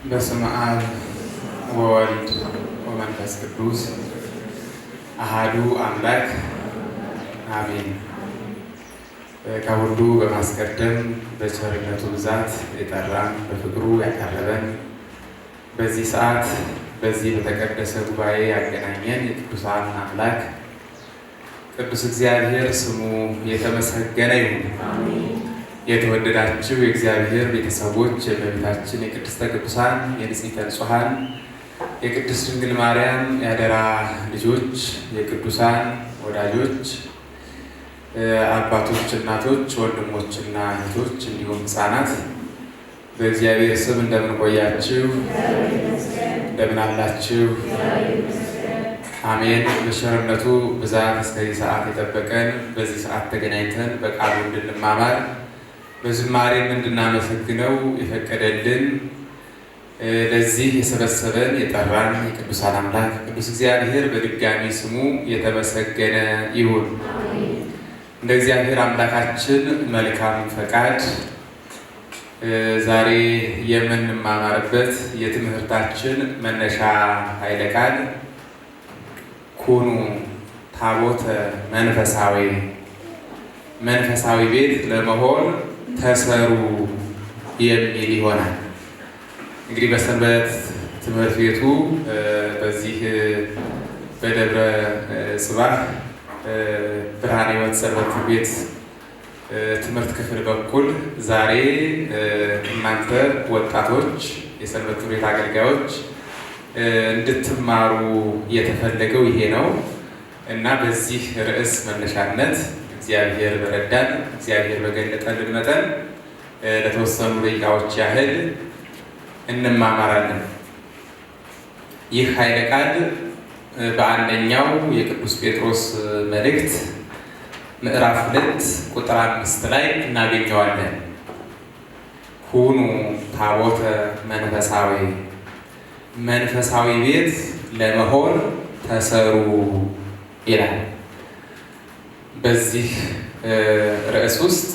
በስመ አብ ወወልድ ወመንፈስ ቅዱስ አሐዱ አምላክ አሜን። ከሁሉ በማስቀደም በቸርነቱ ብዛት የጠራን በፍቅሩ ያቀረበን በዚህ ሰዓት በዚህ በተቀደሰ ጉባኤ ያገናኘን የቅዱሳን አምላክ ቅዱስ እግዚአብሔር ስሙ የተመሰገነ ይሁን። የተወደዳችሁ የእግዚአብሔር ቤተሰቦች የእመቤታችን የቅድስተ ቅዱሳን የንጽሕተ ንጹሐን የቅድስት ድንግል ማርያም የአደራ ልጆች የቅዱሳን ወዳጆች አባቶች፣ እናቶች፣ ወንድሞችና እህቶች እንዲሁም ሕፃናት በእግዚአብሔር ስም እንደምን ቆያችሁ? እንደምን አላችሁ? አሜን። በቸርነቱ ብዛት እስከዚህ ሰዓት የጠበቀን በዚህ ሰዓት ተገናኝተን በቃሉ እንድንማማር በዝማሬም እንድናመሰግነው የፈቀደልን ለዚህ የሰበሰበን የጠራን የቅዱሳን አምላክ ቅዱስ እግዚአብሔር በድጋሚ ስሙ የተመሰገነ ይሁን። እንደ እግዚአብሔር አምላካችን መልካም ፈቃድ ዛሬ የምንማማርበት የትምህርታችን መነሻ ኃይለ ቃል ኩኑ ታቦተ መንፈሳዊ ቤት ለመሆን ተሰሩ የሚል ይሆናል። እንግዲህ በሰንበት ትምህርት ቤቱ በዚህ በደብረ ጽባህ ብርሃነ ሕይወት ሰንበት ቤት ትምህርት ክፍል በኩል ዛሬ እናንተ ወጣቶች የሰንበት ቤት አገልጋዮች እንድትማሩ የተፈለገው ይሄ ነው እና በዚህ ርዕስ መነሻነት እግዚአብሔር በረዳን እግዚአብሔር በገለጠልን መጠን ለተወሰኑ ደቂቃዎች ያህል እንማማራለን። ይህ ኃይለ ቃል በአንደኛው የቅዱስ ጴጥሮስ መልእክት ምዕራፍ 2 ቁጥር 5 ላይ እናገኘዋለን። ኩኑ ታቦተ መንፈሳዊ ቤት ለመሆን ተሰሩ ይላል። በዚህ ርዕስ ውስጥ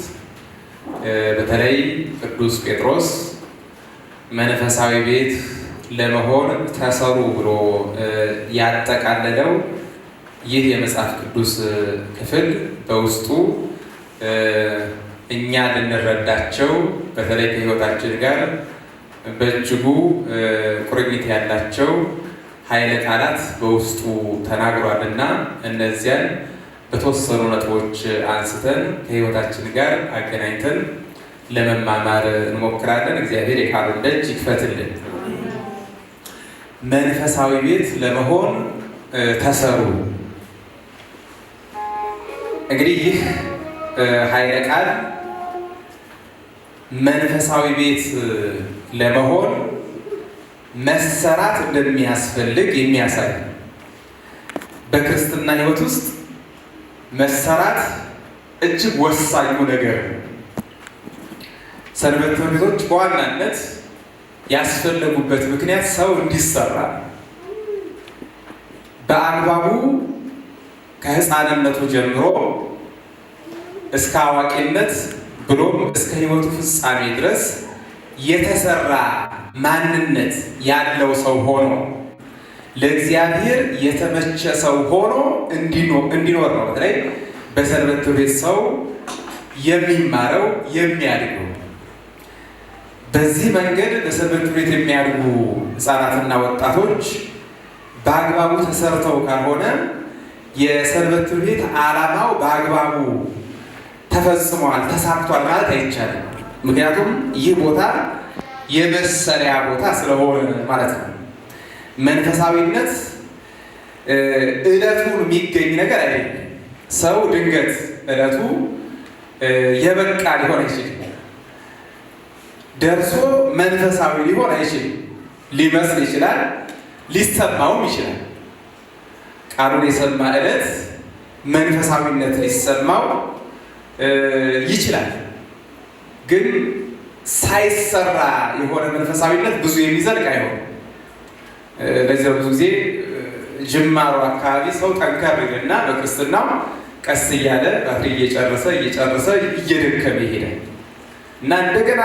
በተለይ ቅዱስ ጴጥሮስ መንፈሳዊ ቤት ለመሆን ተሰሩ ብሎ ያጠቃለለው ይህ የመጽሐፍ ቅዱስ ክፍል በውስጡ እኛ ልንረዳቸው በተለይ ከሕይወታችን ጋር በእጅጉ ቁርኝት ያላቸው ኃይለ ቃላት በውስጡ ተናግሯልና እነዚያን በተወሰኑ ነጥቦች አንስተን ከሕይወታችን ጋር አገናኝተን ለመማማር እንሞክራለን። እግዚአብሔር የቃሉን ደጅ ይክፈትልን። መንፈሳዊ ቤት ለመሆን ተሰሩ። እንግዲህ ይህ ኃይለ ቃል መንፈሳዊ ቤት ለመሆን መሰራት እንደሚያስፈልግ የሚያሳይ በክርስትና ሕይወት ውስጥ መሰራት እጅግ ወሳኙ ነገር ነው። ሰንበት ትምህርት ቤቶች በዋናነት ያስፈለጉበት ምክንያት ሰው እንዲሰራ በአግባቡ ከሕፃንነቱ ጀምሮ እስከ አዋቂነት ብሎም እስከ ሕይወቱ ፍጻሜ ድረስ የተሰራ ማንነት ያለው ሰው ሆኖ ለእግዚአብሔር የተመቸ ሰው ሆኖ እንዲኖር ነው። በተለይ በሰንበት ትምህርት ቤት ሰው የሚማረው የሚያድገው። በዚህ መንገድ በሰንበት ትምህርት ቤት የሚያድጉ ሕፃናትና ወጣቶች በአግባቡ ተሰርተው ካልሆነ የሰንበት ትምህርት ቤት ዓላማው በአግባቡ ተፈጽሟል፣ ተሳክቷል ማለት አይቻልም። ምክንያቱም ይህ ቦታ የመሰሪያ ቦታ ስለሆነ ማለት ነው። መንፈሳዊነት ዕለቱን የሚገኝ ነገር አይደለም። ሰው ድንገት ዕለቱ የበቃ ሊሆን አይችልም። ደርሶ መንፈሳዊ ሊሆን አይችልም። ሊመስል ይችላል፣ ሊሰማውም ይችላል። ቃሉን የሰማ ዕለት መንፈሳዊነት ሊሰማው ይችላል። ግን ሳይሰራ የሆነ መንፈሳዊነት ብዙ የሚዘልቅ አይሆንም። ለዚህ ብዙ ጊዜ ጅማሮ አካባቢ ሰው ጠንከር ይልና በክርስትናው ቀስ እያለ ባትሪ እየጨረሰ እየደከመ ይሄዳል እና እንደገና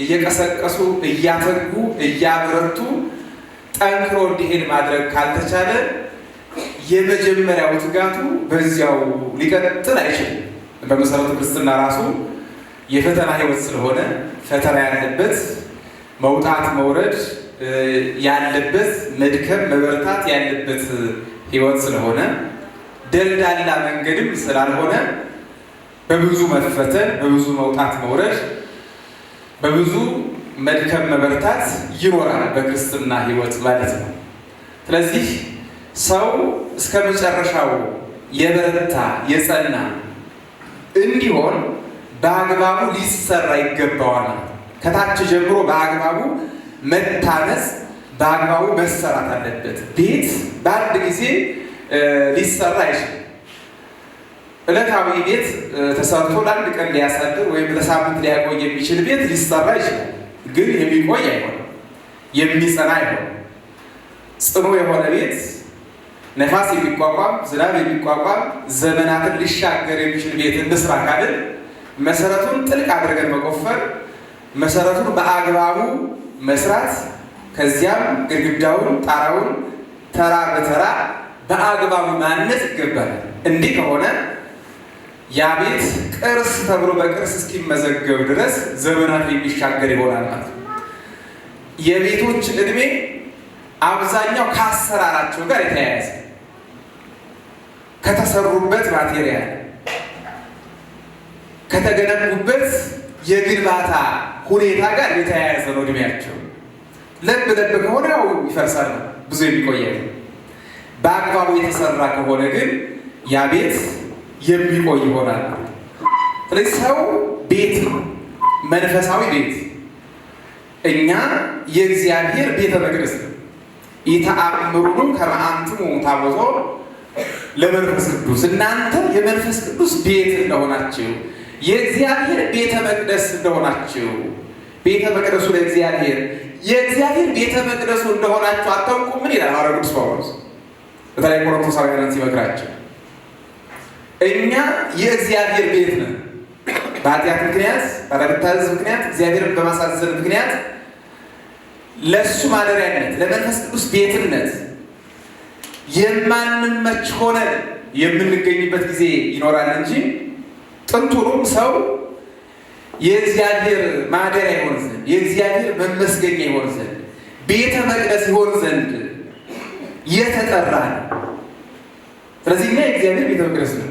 እየቀሰቀሱ እያተጉ እያበረቱ ጠንክሮ እንዲሄድ ማድረግ ካልተቻለ የመጀመሪያው ትጋቱ በዚያው ሊቀጥል አይችልም። በመሰረቱ ክርስትና ራሱ የፈተና ሕይወት ስለሆነ ፈተና ያለበት መውጣት መውረድ ያለበት መድከም መበርታት ያለበት ሕይወት ስለሆነ ደልዳላ መንገድም ስላልሆነ በብዙ መፈተን በብዙ መውጣት መውረድ በብዙ መድከም መበርታት ይኖራል በክርስትና ሕይወት ማለት ነው። ስለዚህ ሰው እስከ መጨረሻው የበረታ የጸና እንዲሆን በአግባቡ ሊሰራ ይገባዋል። ከታች ጀምሮ በአግባቡ መታነጽ በአግባቡ መሰራት አለበት። ቤት በአንድ ጊዜ ሊሰራ አይችልም። ዕለታዊ ቤት ተሰርቶ ለአንድ ቀን ሊያሳድር ወይም ለሳምንት ሊያቆይ የሚችል ቤት ሊሰራ ይችላል። ግን የሚቆይ አይሆንም፣ የሚጸና አይሆንም። ጽኑ የሆነ ቤት ነፋስ የሚቋቋም ዝናብ የሚቋቋም ዘመናትን ሊሻገር የሚችል ቤት እንስራ ካልን መሰረቱን ጥልቅ አድርገን መቆፈር፣ መሰረቱን በአግባቡ መስራት፣ ከዚያም ግድግዳውን ጣራውን ተራ በተራ በአግባቡ ማነጽ ይገባል። እንዲህ ከሆነ ያ ቤት ቅርስ ተብሎ በቅርስ እስኪመዘገብ ድረስ ዘመናት የሚሻገር ይሆናል ማለት ነው። የቤቶች ዕድሜ አብዛኛው ከአሰራራቸው ጋር የተያያዘ ከተሰሩበት ማቴሪያል ከተገነቡበት የግንባታ ሁኔታ ጋር የተያያዘ ነው ዕድሜያቸው። ለብ ለብ ከሆነ ያው ይፈርሳል፣ ብዙ የሚቆየ። በአግባቡ የተሰራ ከሆነ ግን ያ ቤት የሚቆይ ይሆናል። ስለዚህ ሰው ቤት ነው፣ መንፈሳዊ ቤት። እኛ የእግዚአብሔር ቤተ መቅደስ ነው። ኢተአምሩኑ ከመ አንትሙ ታቦቶ ለመንፈስ ቅዱስ፣ እናንተ የመንፈስ ቅዱስ ቤት እንደሆናችሁ የእግዚአብሔር ቤተ መቅደስ እንደሆናችሁ። ቤተ መቅደሱ ለእግዚአብሔር የእግዚአብሔር ቤተ መቅደሱ እንደሆናችሁ አታውቁም? ምን ይላል ሐዋርያው ቅዱስ ጳውሎስ በተለይ ቆሮንቶሳውያንን ሲመክራቸው፣ እኛ የእግዚአብሔር ቤት ነን። በኃጢአት ምክንያት ባለመታዘዝ ምክንያት እግዚአብሔርን በማሳዘን ምክንያት ለእሱ ማደሪያነት ለመንፈስ ቅዱስ ቤትነት የማንመች ሆነን የምንገኝበት ጊዜ ይኖራል እንጂ ጥንቱንም ሰው የእግዚአብሔር ማደሪያ ይሆን ዘንድ የእግዚአብሔር መመስገኛ ይሆን ዘንድ ቤተ መቅደስ ይሆን ዘንድ የተጠራ ነው። ስለዚህ እኛ የእግዚአብሔር ቤተ መቅደስ ነው።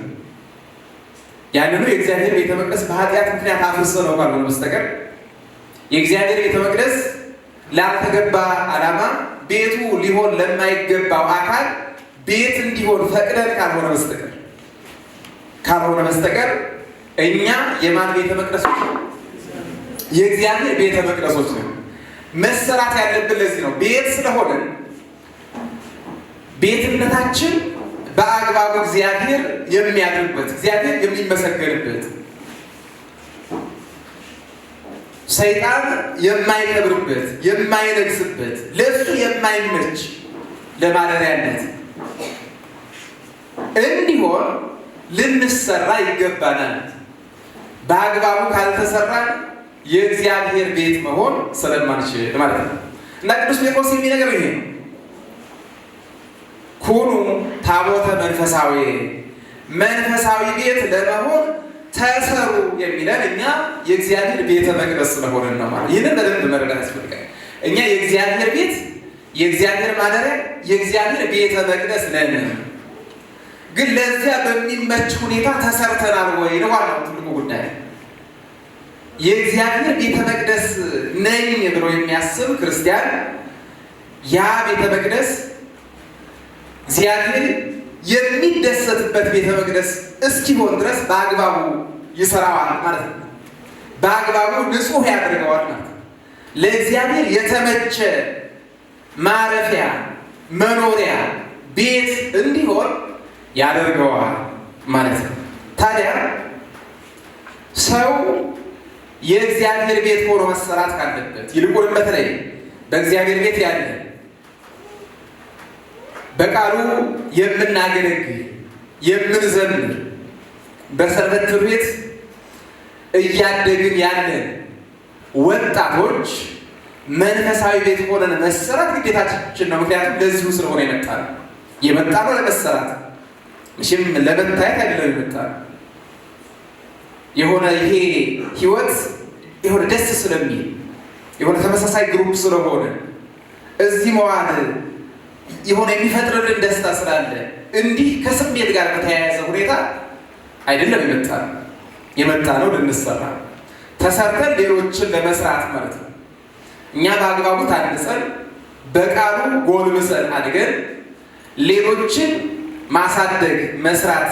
ያንኑ የእግዚአብሔር ቤተ መቅደስ በኃጢአት ምክንያት አፍርሰን ነው ካልሆነ በስተቀር የእግዚአብሔር ቤተ መቅደስ ላልተገባ ዓላማ ቤቱ ሊሆን ለማይገባው አካል ቤት እንዲሆን ፈቅደን ካልሆነ በስተቀር እኛ የማን ቤተ መቅደሶች? የእግዚአብሔር ቤተ መቅደሶች ነው። መሰራት ያለብን ለዚህ ነው። ቤት ስለሆነ ቤትነታችን በአግባቡ እግዚአብሔር የሚያድርበት እግዚአብሔር የሚመሰገንበት ሰይጣን የማይከብርበት የማይነግስበት ለእሱ የማይመች ለማደሪያነት እንዲሆን ልንሰራ ይገባናል። በአግባቡ ካልተሰራን የእግዚአብሔር ቤት መሆን ስለማንችል ማለት ነው። እና ቅዱስ ጴጥሮስ የሚነግረው ይሄ ነው። ኩኑ ታቦተ መንፈሳዊ ቤት ለመሆን ተሰሩ የሚለን እኛ የእግዚአብሔር ቤተ መቅደስ ስለሆንን ነው ማለት። ይህንን በደንብ መረዳት ያስፈልጋል። እኛ የእግዚአብሔር ቤት የእግዚአብሔር ማደሪያ የእግዚአብሔር ቤተ መቅደስ ነን። ግን ለዚያ በሚመች ሁኔታ ተሰርተናል ወይ ነው ዋናው ትልቁ ጉዳይ። የእግዚአብሔር ቤተ መቅደስ ነኝ ብሎ የሚያስብ ክርስቲያን ያ ቤተ መቅደስ እግዚአብሔር የሚደሰትበት ቤተ መቅደስ እስኪሆን ድረስ በአግባቡ ይሰራዋል ማለት ነው። በአግባቡ ንጹሕ ያደርገዋል ማለት ነው። ለእግዚአብሔር የተመቸ ማረፊያ መኖሪያ ቤት እንዲሆን ያደርገዋል ማለት ነው። ታዲያ ሰው የእግዚአብሔር ቤት ሆኖ መሰራት ካለበት ይልቁንም በተለይ በእግዚአብሔር ቤት ያለ በቃሉ የምናገለግል ወጣቶች መንፈሳዊ ቤት ሆነን መሰራት ግዴታችን ነው። ምክንያቱም ለዚሁ ስለሆነ የመጣ ነው ለመሰራት፣ እሺም ለመታየት አይደለም የመጣ ነው። የሆነ ይሄ ህይወት የሆነ ደስ ስለሚል የሆነ ተመሳሳይ ግሩፕ ስለሆነ እዚህ መዋል የሆነ የሚፈጥርልን ደስታ ስላለ እንዲህ ከስሜት ጋር በተያያዘ ሁኔታ አይደለም የመጣ ነው ልንሰራ፣ ተሰርተን ሌሎችን ለመስራት ማለት ነው። እኛ በአግባቡ ታንጸን በቃሉ ጎልብሰን አድገን ሌሎችን ማሳደግ መስራት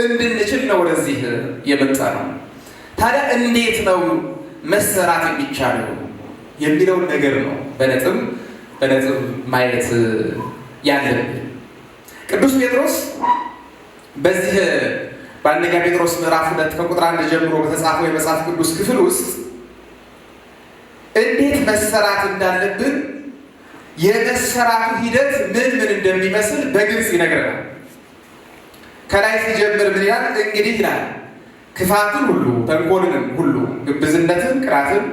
እንድንችል ነው ወደዚህ የመጣ ነው። ታዲያ እንዴት ነው መሰራት የሚቻለው የሚለውን ነገር ነው በነጥብ ማየት ያለብን። ቅዱስ ጴጥሮስ በዚህ በአንደኛ ጴጥሮስ ምዕራፍ 2 ከቁጥር 1 ጀምሮ በተጻፈው የመጽሐፍ ቅዱስ ክፍል ውስጥ እንዴት መሰራት እንዳለብን የመሰራቱ ሂደት ምን እንደሚመስል በግልጽ ይነግረናል። ከላይ ሲጀምር ምን ይላል? እንግዲህ ይላል ክፋትን ሁሉ፣ ተንኮልንም ሁሉ፣ ግብዝነትን፣ ቅራትን፣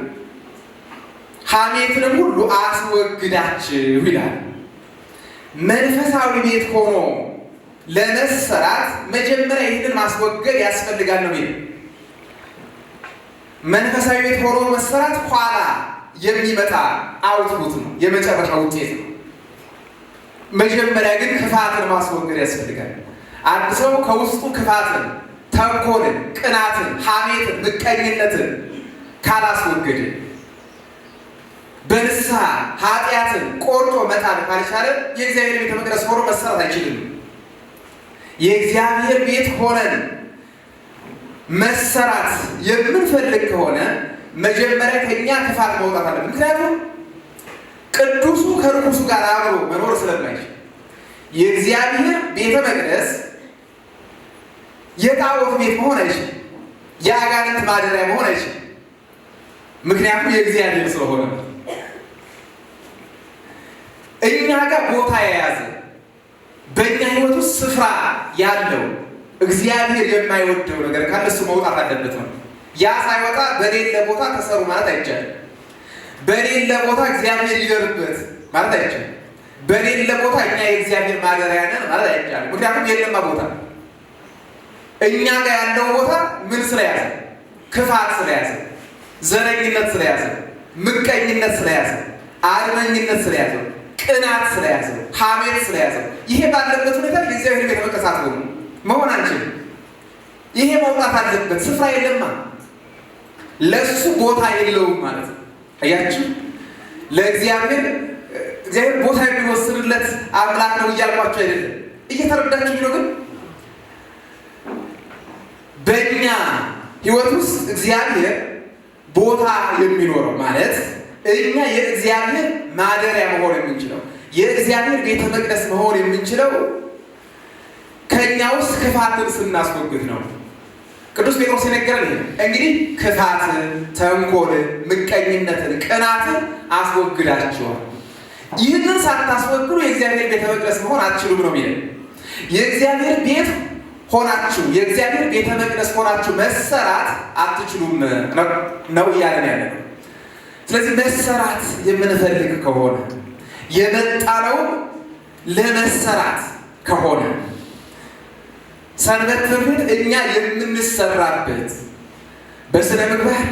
ሐሜትንም ሁሉ አስወግዳችሁ ይላል። መንፈሳዊ ቤት ሆኖ ለመሰራት መጀመሪያ ይህንን ማስወገድ ያስፈልጋል ነው የሚለው። መንፈሳዊ ቤት ሆኖ መሰራት ኋላ የሚመጣ አውትፑት ነው፣ የመጨረሻ ውጤት ነው። መጀመሪያ ግን ክፋትን ማስወገድ ያስፈልጋል። አንድ ሰው ከውስጡ ክፋትን፣ ተንኮልን፣ ቅናትን፣ ሐሜትን፣ ምቀኝነትን ካላስወገደ በንስሐ ኃጢአትን ቆርጦ መጣል ካልቻለ የእግዚአብሔር ቤተ መቅደስ ሆኖ መሰራት አይችልም። የእግዚአብሔር ቤት ሆነን መሰራት የምንፈልግ ከሆነ መጀመሪያ ከኛ ክፋት መውጣት አለብን። ምክንያቱም ቅዱሱ ከርኩሱ ጋር አብሮ መኖር ስለማይችል የእግዚአብሔር ቤተ መቅደስ የጣዖት ቤት መሆን አይችልም። የአጋንንት ማደሪያ መሆን አይችልም። ምክንያቱም የእግዚአብሔር ስለሆነ እኛ ጋር ቦታ የያዘ በእኛ ሕይወት ውስጥ ስፍራ ያለው እግዚአብሔር የማይወደው ነገር ካለ እሱ መውጣት አለበት ነው። ያ ሳይወጣ በሌለ ቦታ ተሰሩ ማለት አይቻልም። በሌለ ቦታ እግዚአብሔር ይደርበት ማለት አይቻልም። በሌለ ቦታ እኛ የእግዚአብሔር ማደሪያ ነን ማለት አይቻልም። ምክንያቱም የለማ ቦታ እኛ ጋር ያለው ቦታ ምን ስለያዘ? ክፋት ስለያዘ፣ ዘረኝነት ስለያዘ፣ ምቀኝነት ስለያዘ፣ አድመኝነት ስለያዘ፣ ቅናት ስለያዘ፣ ሐሜት ስለያዘ፣ ይሄ ባለበት ሁኔታ የእግዚአብሔር ቤተ መቅደስ መሆን አንችልም። ይሄ መውጣት አለበት። ስፍራ የለማ፣ ለሱ ቦታ የለውም ማለት ነው። አያችሁ፣ ለእግዚአብሔር ቦታ የሚወስንለት አምላክ ነው እያልኳቸው አይደለም። እየተረዳችሁ ነው። ግን በእኛ ሕይወት ውስጥ እግዚአብሔር ቦታ የሚኖረው ማለት እኛ የእግዚአብሔር ማደሪያ መሆን የምንችለው የእግዚአብሔር ቤተ መቅደስ መሆን የምንችለው ከእኛ ውስጥ ክፋትን ስናስወግድ ነው። ቅዱስ ጴጥሮስ የነገረን እንግዲህ ክፋትን፣ ተንኮልን፣ ምቀኝነትን፣ ቅናትን አስወግዳችኋል። ይህንን ሳታስወግዱ የእግዚአብሔር ቤተ መቅደስ መሆን አትችሉም ነው የሚለው። የእግዚአብሔር ቤት ሆናችሁ የእግዚአብሔር ቤተ መቅደስ ሆናችሁ መሰራት አትችሉም ነው እያለን ያለ ነው። ስለዚህ መሰራት የምንፈልግ ከሆነ የመጣነው ለመሰራት ከሆነ ሰንበት ትምህርት እኛ የምንሰራበት በስነ ምግባር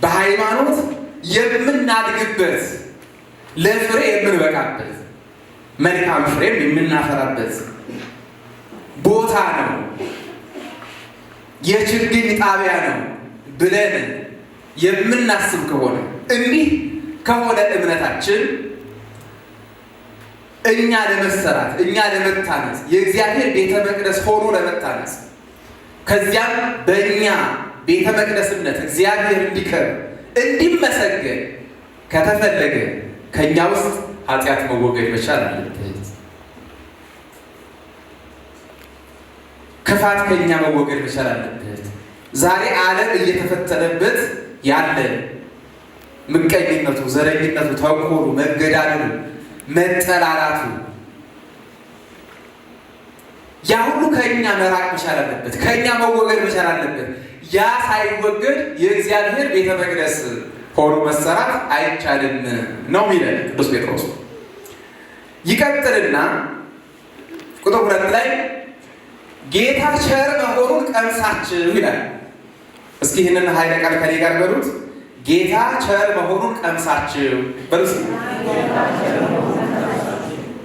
በሃይማኖት የምናድግበት ለፍሬ የምንበቃበት መልካም ፍሬም የምናፈራበት ቦታ ነው፣ የችግኝ ጣቢያ ነው ብለን የምናስብ ከሆነ እንዲህ ከሆነ እምነታችን እኛ ለመሰራት እኛ ለመታነጽ የእግዚአብሔር ቤተ መቅደስ ሆኖ ለመታነጽ ከዚያም በእኛ ቤተ መቅደስነት እግዚአብሔር እንዲከብር እንዲመሰገን ከተፈለገ ከእኛ ውስጥ ኃጢአት መወገድ መቻል አለበት። ክፋት ከእኛ መወገድ መቻል አለበት። ዛሬ ዓለም እየተፈተነበት ያለ ምቀኝነቱ፣ ዘረኝነቱ፣ ተንኮሉ፣ መገዳደሉ፣ መጠላላቱ ያ ሁሉ ከእኛ መራቅ መቻል አለበት። ከእኛ መወገድ መቻል አለበት። ያ ሳይወገድ የእግዚአብሔር ቤተ መቅደስ ሆኖ መሰራት አይቻልም ነው የሚለን ቅዱስ ጴጥሮስ። ይቀጥልና ቁጥር 2 ላይ ጌታ ቸር መሆኑን ቀምሳችሁ ይላል። እስኪ ይህንን ኃይለ ቃል ከኔ ጋር በሉት። ጌታ ቸር መሆኑን ቀምሳችሁ በሉት።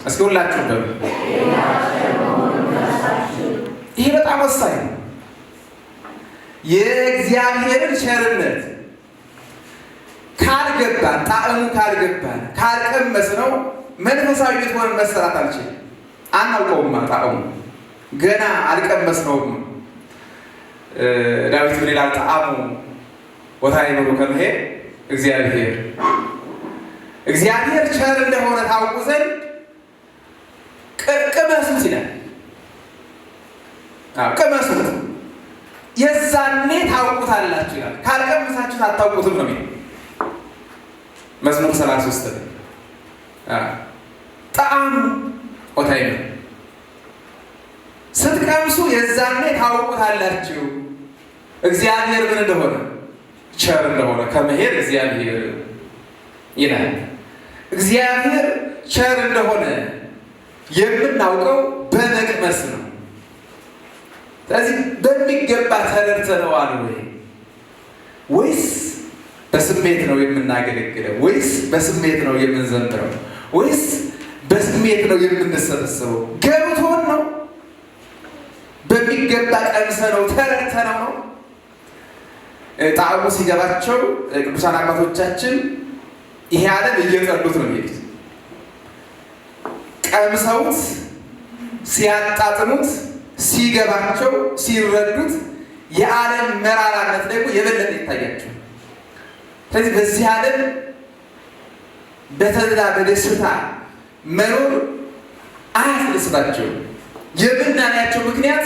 እስኪ ሁላችሁ በሉ። ይሄ በጣም ወሳኝ ነው። የእግዚአብሔርን ቸርነት ካልገባን፣ ጣዕሙ ካልገባን፣ ካልቀመስነው መንፈሳዊ ቤት ሆነን መሰራት አልችልም። አናውቀውማ፣ ጣዕሙ ገና አልቀመስነውም። ዳዊት ምን ይላል? ጣዕሙ ወታይምሩ ከመሄ እግዚአብሔር ቸር እንደሆነ ታውቁ ዘንድ ቅመሱት ይላል። ቅመሱት የዛኔ ታውቁታላችሁ ይላል። ካልቀመሳችሁት አታውቁትም ነው የሚለው መዝሙር 33 ጣዕሙ ወታይምሩ ስትቀምሱ የዛኔ ታውቁታላችሁ እግዚአብሔር ምን እንደሆነ ቸር እንደሆነ ከመሄድ እግዚአብሔር ይላል። እግዚአብሔር ቸር እንደሆነ የምናውቀው በመቅመስ ነው። ስለዚህ በሚገባ ተረድተነዋል ወይስ በስሜት ነው የምናገለግለው? ወይስ በስሜት ነው የምንዘምረው? ወይስ በስሜት ነው የምንሰበሰበው? ገብቶን ነው? በሚገባ ቀምሰነው ተረድተነው ነው? ጣዕሙ ሲገባቸው ቅዱሳን አባቶቻችን ይሄ ዓለም እየጠሉት ነው የሚሄዱት። ቀምሰውት ሲያጣጥሙት ሲገባቸው ሲረዱት የዓለም መራራነት ደግሞ የበለጠ ይታያቸው። ስለዚህ በዚህ ዓለም በተድላ በደስታ መኖር አያስደስታቸው። የምናኔያቸው ምክንያት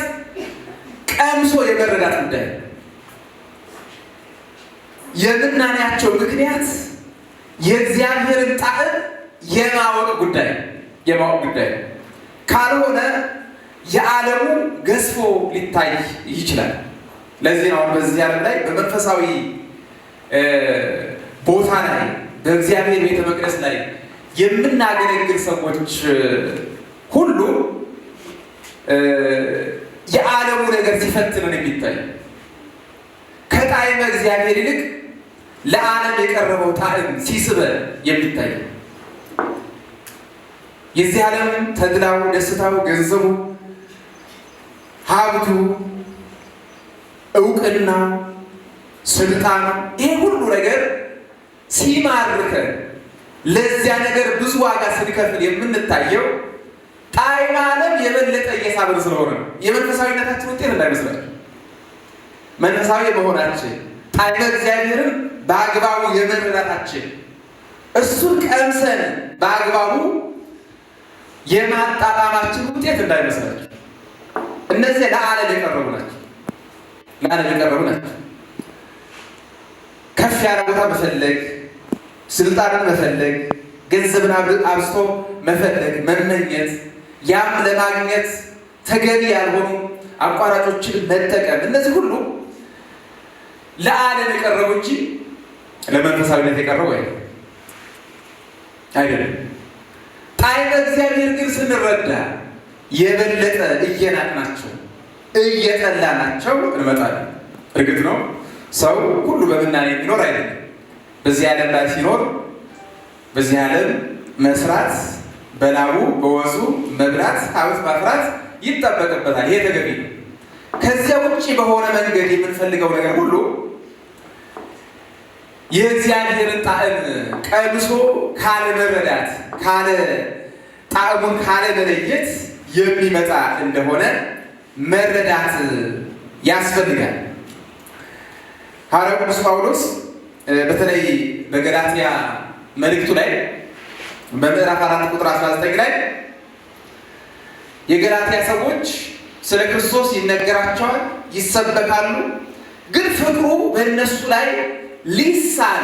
ቀምሶ የመረዳት ጉዳይ፣ የምናኔያቸው ምክንያት የእግዚአብሔርን ጣዕም የማወቅ ጉዳይ ካልሆነ የዓለሙ ገዝፎ ሊታይ ይችላል። ለዚህ ነው በዚህ ዓለም ላይ በመንፈሳዊ ቦታ ላይ በእግዚአብሔር ቤተ መቅደስ ላይ የምናገለግል ሰዎች ሁሉ የዓለሙ ነገር ሲፈትንን የሚታይ ከጣዕመ እግዚአብሔር ይልቅ ለዓለም የቀረበው ጣዕም ሲስበን የሚታይ የዚህ ዓለም ተድላው፣ ደስታው፣ ገንዘቡ፣ ሀብቱ፣ እውቅና፣ ስልጣን ይሄ ሁሉ ነገር ሲማርከን ለዚያ ነገር ብዙ ዋጋ ስንከፍል የምንታየው ጣዕመ ዓለም የበለጠ እየሳበን ስለሆነ ነው። የመንፈሳዊነታችን ውጤት እንዳይመስላችሁ መንፈሳዊ መሆናችን ጣዕመ እግዚአብሔርን በአግባቡ የመረዳታችን እሱን ቀምሰን በአግባቡ የማጣጣማችን ውጤት እንዳይመስላችሁ። እነዚህ ለዓለም የቀረቡ ናቸው። ከፍ ያለ ቦታ መፈለግ፣ ስልጣንን መፈለግ፣ ገንዘብን አብዝቶ መፈለግ፣ መመኘት፣ ያም ለማግኘት ተገቢ ያልሆኑ አቋራጮችን መጠቀም፣ እነዚህ ሁሉ ለዓለም የቀረቡ እንጂ ለመንፈሳዊነት የቀረቡ አይደለም። ጣዕመ እግዚአብሔር ግን ስንረዳ የበለጠ እየናቅናቸው እየጠላናቸው እንመጣለን። እርግጥ ነው ሰው ሁሉ በምናኔ የሚኖር አይደለም። በዚህ ዓለም ላይ ሲኖር በዚህ ዓለም መስራት፣ በላቡ በወዙ መብላት፣ ሀብት ማፍራት ይጠበቅበታል። ይሄ ተገቢ ነው። ከዚያ ውጭ በሆነ መንገድ የምንፈልገው ነገር ሁሉ የእግዚአብሔርን ጣዕም ቀምሶ ካለመረዳት ጣዕሙን ካለመለየት የሚመጣ እንደሆነ መረዳት ያስፈልጋል። ሐዋርያው ቅዱስ ጳውሎስ በተለይ በገላትያ መልእክቱ ላይ በምዕራፍ 4 ቁጥር 19 ላይ የገላትያ ሰዎች ስለ ክርስቶስ ይነገራቸዋል፣ ይሰበካሉ፣ ግን ፍቅሩ በእነሱ ላይ ሊሳል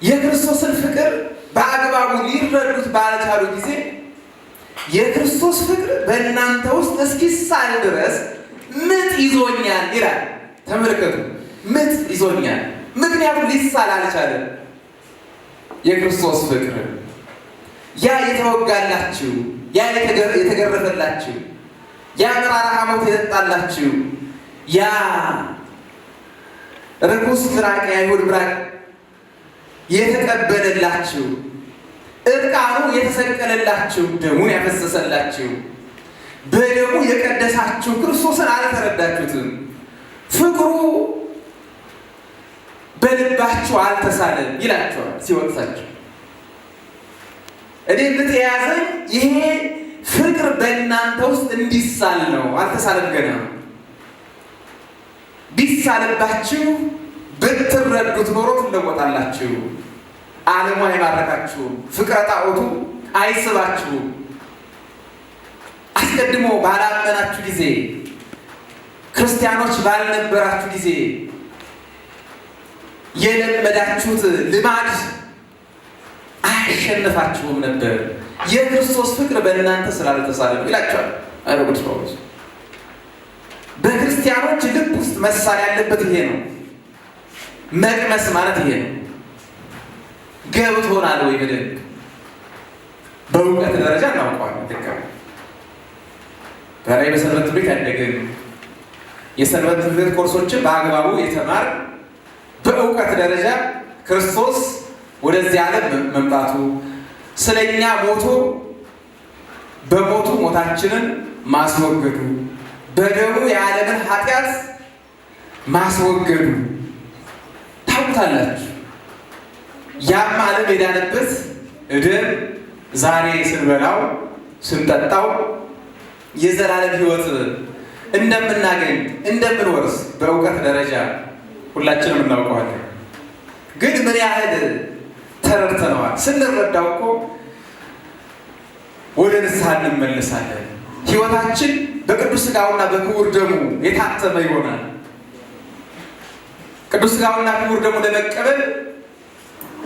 የክርስቶስን ፍቅር በአግባቡ ሊረዱት ባልቻሉ ጊዜ የክርስቶስ ፍቅር በእናንተ ውስጥ እስኪሳል ድረስ ምጥ ይዞኛል ይላል። ተመልከቱ፣ ምጥ ይዞኛል ምክንያቱም ሊሳል አልቻለም። የክርስቶስ ፍቅር ያ የተወጋላችሁ፣ ያ የተገረፈላችሁ፣ ያ መራራ ሐሞት የጠጣላችሁ፣ ያ ርኩስ ምራቅ የአይሁድ ምራቅ የተቀበለላችሁ፣ እርቃኑ የተሰቀለላችሁ፣ ደሙን ያፈሰሰላችሁ፣ በደሙ የቀደሳችሁ ክርስቶስን አልተረዳችሁትም። ፍቅሩ በልባችሁ አልተሳለም ይላቸዋል ሲወቅሳቸው። እኔ የምትያዘኝ ይሄ ፍቅር በእናንተ ውስጥ እንዲሳል ነው። አልተሳለም ገና። ቢሳልባችሁ ብትረዱት ኖሮ ትለወጣላችሁ። ዓለሙ አይማረካችሁም። ፍቅረ ጣዖቱ አይስባችሁም። አስቀድሞ ባላመናችሁ ጊዜ፣ ክርስቲያኖች ባልነበራችሁ ጊዜ የለመዳችሁት ልማድ አያሸንፋችሁም ነበር። የክርስቶስ ፍቅር በእናንተ ስላልተሳለ ይላቸዋል ቅዱስ ጳውሎስ። በክርስቲያኖች ልብ ውስጥ መሳል ያለበት ይሄ ነው። መቅመስ ማለት ይሄ ነው። ገብቶናል ወይ በደንብ በእውቀት ደረጃ እናውቀዋለን። ደካማ በላይ በሰንበት ትምህርት ቤት ያደግን የሰንበት ትምህርት ኮርሶችን በአግባቡ የተማር በእውቀት ደረጃ ክርስቶስ ወደዚህ ዓለም መምጣቱ ስለኛ ሞቶ በሞቱ ሞታችንን ማስወገዱ በደሙ የዓለምን ኃጢአት ማስወገዱ ታውቁታላችሁ። ያም ዓለም የዳነበት እድን ዛሬ ስንበላው ስንጠጣው የዘላለም ሕይወት እንደምናገኝ እንደምንወርስ በእውቀት ደረጃ ሁላችንም እናውቀዋለን። ግን ምን ያህል ተረድተነዋል? ስንረዳው እኮ ወደ ንስሐ እንመለሳለን። ሕይወታችን በቅዱስ ሥጋውና በክቡር ደሙ የታተመ ይሆናል። ቅዱስ ሥጋውና ክቡር ደሙ ለመቀበል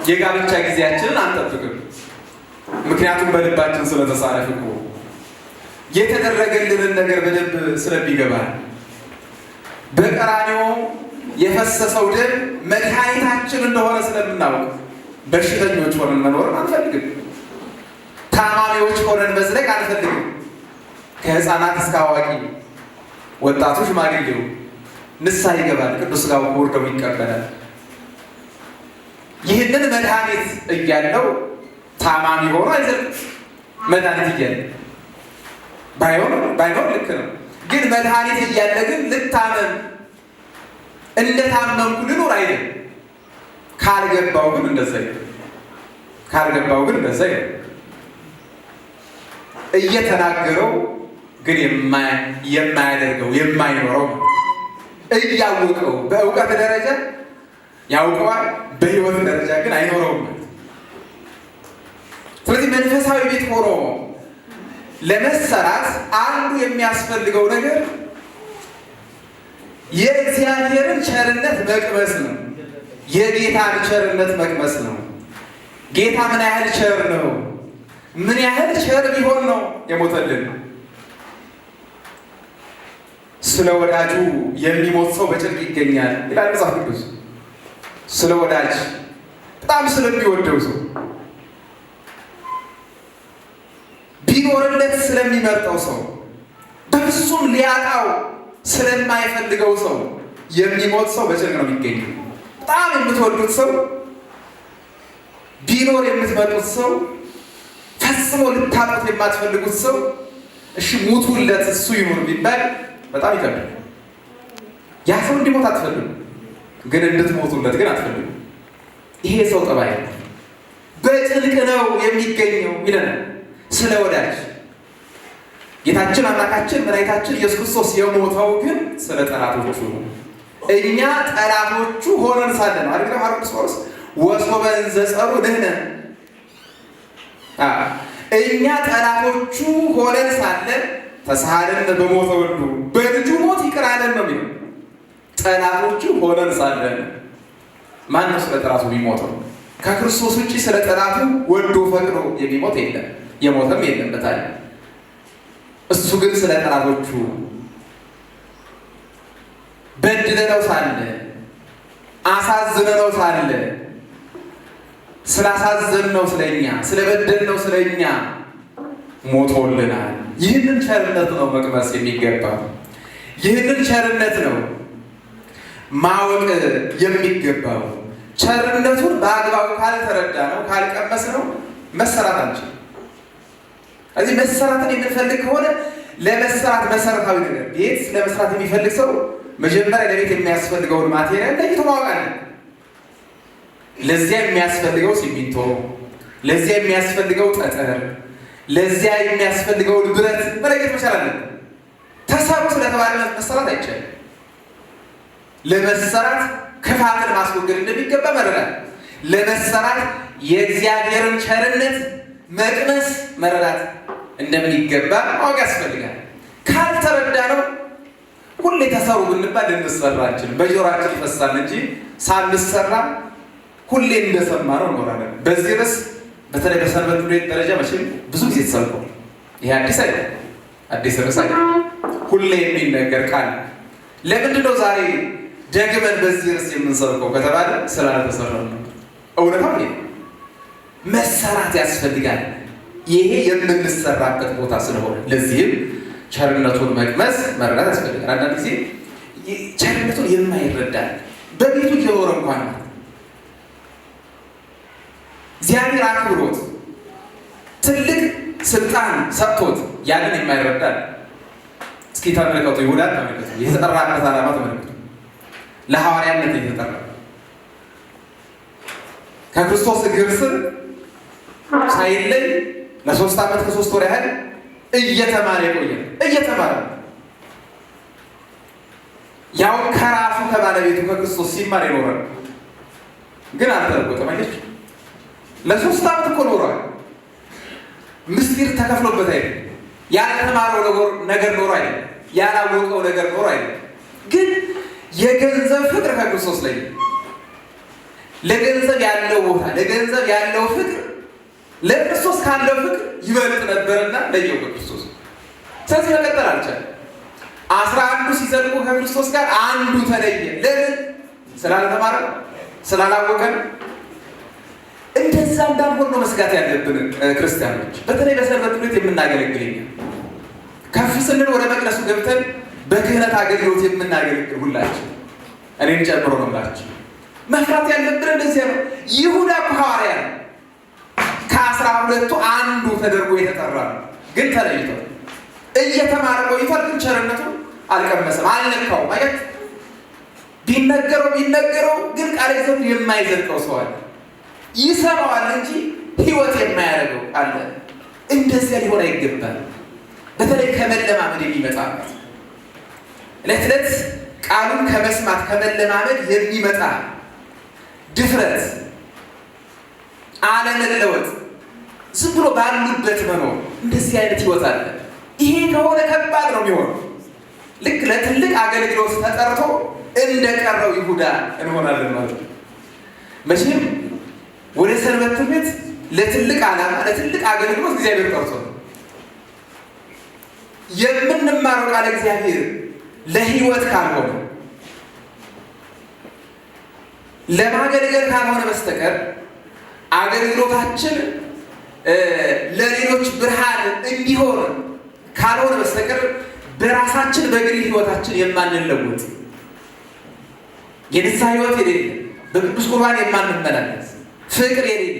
የጋብቻ ጊዜያችንን አንጠብቅም። ምክንያቱም በልባችን ስለተሳለ ፍቅሩ የተደረገልንን ነገር በደንብ ስለሚገባል። በቀራንዮ የፈሰሰው ደም መድኃኒታችን እንደሆነ ስለምናውቅ በሽተኞች ሆነን መኖርን አንፈልግም። ታማሚዎች ሆነን መዝለቅ አንፈልግም። ከሕፃናት እስከ አዋቂ፣ ወጣቱ፣ ሽማግሌው ንስሐ ይገባል። ቅዱስ ሥጋው ክቡር ደሙ ይቀበላል። ይህንን መድኃኒት እያለው ታማሚ ሆኖ አይዘልቅም። መድኃኒት እያለ ባይሆን ልክ ነው። ግን መድኃኒት እያለ ግን ልታመም እንደታመምኩ ልኖር አይደለም። ካልገባው ግን እንደዛ እየተናገረው ግን የማያደርገው የማይኖረው እያወቀው በእውቀት ደረጃ ያውቀዋል፣ በሕይወት ደረጃ ግን አይኖረውም። ስለዚህ መንፈሳዊ ቤት ሆኖ ለመሰራት አንዱ የሚያስፈልገው ነገር የእግዚአብሔርን ቸርነት መቅመስ ነው። የጌታን ቸርነት መቅመስ ነው። ጌታ ምን ያህል ቸር ነው! ምን ያህል ቸር ቢሆን ነው የሞተልን! ስለ ወዳጁ የሚሞት ሰው በጭንቅ ይገኛል ይላል መጽሐፍ ቅዱስ። ስለ ወዳጅ በጣም ስለሚወደው ሰው ቢኖርለት ስለሚመርጠው ሰው በፍጹም ሊያጣው ስለማይፈልገው ሰው የሚሞት ሰው በጭንቅ ነው የሚገኘው። በጣም የምትወዱት ሰው ቢኖር የምትመጡት ሰው ፈጽሞ ልታጡት የማትፈልጉት ሰው እሺ ሙቱለት እሱ ይኖር ቢባል በጣም ይከብዳል። ያ ሰው እንዲሞት አትፈልጉ፣ ግን እንድትሞቱለት ግን አትፈልጉ። ይሄ ሰው ጠባይ በጭንቅ ነው የሚገኘው ይለናል። ስለ ወዳጅ ጌታችን አምላካችን መድኃኒታችን ኢየሱስ ክርስቶስ የሞተው ግን ስለ ጠላቶቹ ነው። እኛ ጠላቶቹ ሆነን ሳለ ነው አይደል? ሐዋርያው ጳውሎስ ወሶበ እንዘ ጸሩ ንሕነ፣ እኛ ጠላቶቹ ሆነን ሳለ ተሳሃለን በሞተ ወልዱ፣ በልጁ ሞት ይቅር አለን ነው የሚለው። ጠላቶቹ ሆነን ሳለ ማን ነው ስለ ጠላቱ የሚሞተው? ከክርስቶስ ውጭ ስለ ጠላቱ ወዶ ፈቅዶ የሚሞት የለም፣ የሞተም የለም በታሪክ። እሱ ግን ስለ ጠላቶቹ በድለነው ሳለ አሳዝነነው ሳለ ስላሳዘንነው ስለኛ ስለበደልነው ስለኛ ሞቶልናል። ይህንን ቸርነት ነው መቅመስ የሚገባው። ይህንን ቸርነት ነው ማወቅ የሚገባው። ቸርነቱን በአግባቡ ካልተረዳ ነው ካልቀመስ ነው መሰራት አንችልም። እዚህ መሰራትን የምንፈልግ ከሆነ ለመሰራት መሰረታዊ ነገር ቤት ለመስራት የሚፈልግ ሰው መጀመሪያ ለቤት የሚያስፈልገውን ማቴሪያል ለይቶ ማወቅ አለ። ለዚያ የሚያስፈልገው ሲሚንቶ፣ ለዚያ የሚያስፈልገው ጠጠር፣ ለዚያ የሚያስፈልገውን ብረት መለየት መቻል አለ። ተሰሩ ስለተባለ መሰራት አይቻልም። ለመሰራት ክፋትን ማስወገድ እንደሚገባ መረዳት፣ ለመሰራት የእግዚአብሔርን ቸርነት መቅመስ መረዳት እንደሚገባ ማወቅ ያስፈልጋል። ካልተረዳ ነው ሁሌ ተሰሩ ብንባል ልንሰራ አንችልም። በጆሮአችን ይፈሳል እንጂ ሳንሰራ ሁሌ እንደሰማ ነው እኖራለን። በዚህ ርዕስ በተለይ በሰንበት ትምህርት ቤት ደረጃ መቼም ብዙ ጊዜ ተሰብኳል። ይሄ አዲስ አይደለም፣ አዲስ ርዕስ አይደለም፣ ሁሌ የሚነገር ቃል። ለምንድን ነው ዛሬ ደግመን በዚህ ርዕስ የምንሰብከው ከተባለ ስላልተሰራ ነው። እውነታው ይሄ መሰራት ያስፈልጋል። ይሄ የምንሰራበት ቦታ ስለሆነ ለዚህም ቸርነቱን መቅመስ መረዳት ያስፈልጋል። አንዳንድ ጊዜ ቸርነቱን የማይረዳ በቤቱ እየኖረ እንኳን እግዚአብሔር አክብሮት ትልቅ ስልጣን ሰጥቶት ያንን የማይረዳ እስኪ ተመልከቱ። ይሁዳ ተመልከቱ። የተጠራበት ዓላማ ተመልከቱ። ለሐዋርያነት የተጠራ ከክርስቶስ እግር ስር ሳይለይ ለ3 ዓመት ከ3 ወር ያህል እየተማረ የቆየ እየተማረ ያው ከራሱ ከባለቤቱ ከክርስቶስ ሲማር ይኖራል። ግን አልተለወጠም። አይደል? ለ3 ዓመት እኮ ኖሯል። ምስጢር ተከፍሎበት አይደል? ያልተማረው ነገር ኖሮ አይደል? ያላወቀው ነገር ኖሮ አይደል? ግን የገንዘብ ፍቅር ከክርስቶስ ላይ ለገንዘብ ያለው ቦታ ለገንዘብ ያለው ፍቅር ለክርስቶስ ካለው ፍቅር ይበልጥ ነበርና ለየው ከክርስቶስ። ስለዚህ መቀጠል አልቻለም። 11 ሲዘልቁ ከክርስቶስ ጋር አንዱ ተለየ። ለምን? ስላልተማረ ስላላወቀ። እንደዛ እንዳልሆን ነው መስጋት ያለብን ክርስቲያኖች። በተለይ በሰንበት ትምህርት የምናገለግል ከፍ ስንል ወደ መቅደሱ ገብተን በክህነት አገልግሎት የምናገለግል ሁላችን እኔን ጨምሮ ነው ብላችሁ መፍራት ያለብን እንደዚህ ነው። ይሁዳ ሐዋርያ ነው። ከ12 አንዱ ተደርጎ የተጠራ ነው። ግን ተለይቶ እየተማረ ቆይቷል። ግን ቸርነቱ አልቀመሰም፣ አልነካውም። አያት ቢነገረው ግን ቃል እግዚአብሔር የማይዘልቀው ሰው አለ። ይሰማዋል እንጂ ሕይወት የማያደርገው አለ። እንደዚያ ሊሆን አይገባል። በተለይ ከመለማመድ የሚመጣ ዕለት ዕለት ቃሉን ከመስማት ከመለማመድ የሚመጣ ድፍረት፣ አለመለወጥ፣ ዝም ብሎ ባሉበት መኖር፣ እንደዚህ አይነት ሕይወት አለ። ይሄ ከሆነ ከባድ ነው የሚሆነው። ልክ ለትልቅ አገልግሎት ተጠርቶ እንደቀረው ይሁዳ እንሆናለን ማለት ነው። መቼም ወደ ሰንበት ትምህርት ለትልቅ ዓላማ ለትልቅ አገልግሎት እግዚአብሔር ጠርቶ ነው የምንማረው። ቃል እግዚአብሔር ለሕይወት ካልሆነ ለማገልገል ካልሆነ በስተቀር አገልግሎታችን ለሌሎች ብርሃን እንዲሆን ካልሆነ በስተቀር በራሳችን በግል ሕይወታችን የማንለወጥ የንስሐ ሕይወት የሌለ በቅዱስ ቁርባን የማንመላለስ ፍቅር የሌለ